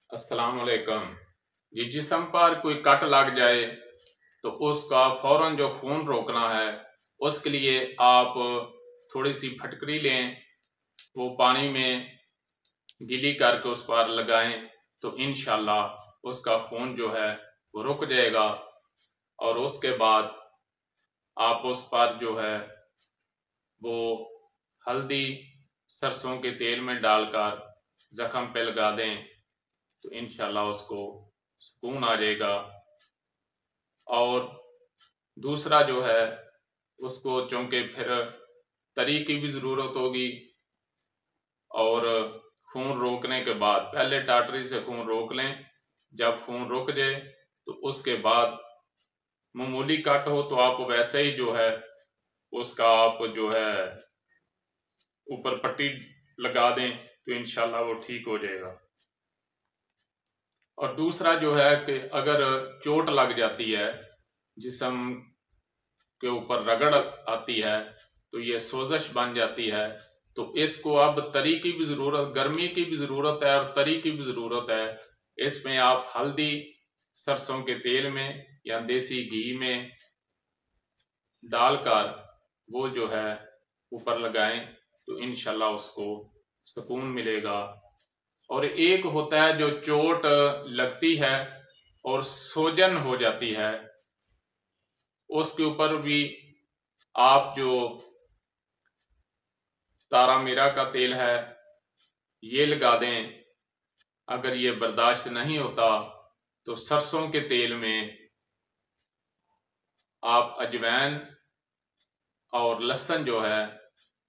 अस्सलाम वालेकुम जी। जिस्म पर कोई कट लग जाए तो उसका फौरन जो खून रोकना है उसके लिए आप थोड़ी सी फटकरी लें, वो पानी में गीली करके उस पर लगाएं तो इंशाल्लाह उसका खून जो है वो रुक जाएगा। और उसके बाद आप उस पर जो है वो हल्दी सरसों के तेल में डालकर जख्म पे लगा दें तो इंशाल्लाह उसको सुकून आ जाएगा। और दूसरा जो है उसको चूंकि फिर तरी की भी ज़रूरत होगी और खून रोकने के बाद पहले टाटरी से खून रोक लें। जब खून रुक जाए तो उसके बाद मामूली कट हो तो आप वैसे ही जो है उसका आप जो है ऊपर पट्टी लगा दें तो इंशाल्लाह वो ठीक हो जाएगा। और दूसरा जो है कि अगर चोट लग जाती है, जिस्म के ऊपर रगड़ आती है तो ये सोजश बन जाती है, तो इसको अब तरी की भी ज़रूरत, गर्मी की भी ज़रूरत है और तरी की भी ज़रूरत है। इसमें आप हल्दी सरसों के तेल में या देसी घी में डालकर वो जो है ऊपर लगाएं तो इंशाल्लाह उसको सुकून मिलेगा। और एक होता है जो चोट लगती है और सोजन हो जाती है, उसके ऊपर भी आप जो तारा मीरा का तेल है ये लगा दें। अगर ये बर्दाश्त नहीं होता तो सरसों के तेल में आप अजवाइन और लहसुन जो है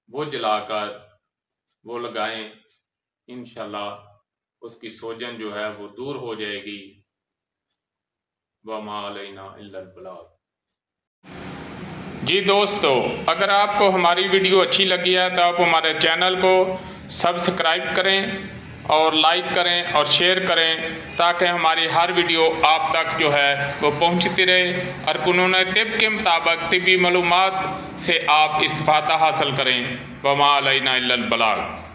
वो जलाकर वो लगाएं, इंशाल्लाह उसकी सोजन जो है वो दूर हो जाएगी। वमा अलैना इल्लल बलाग। जी दोस्तों, अगर आपको हमारी वीडियो अच्छी लगी है तो आप हमारे चैनल को सब्सक्राइब करें और लाइक करें और शेयर करें ताकि हमारी हर वीडियो आप तक जो है वो पहुंचती रहे और कानून तिब के मुताबिक तिब्बी मालूमात से आप इस्तिफादा हासिल करें। वमा अलैना इल्लल बलाग।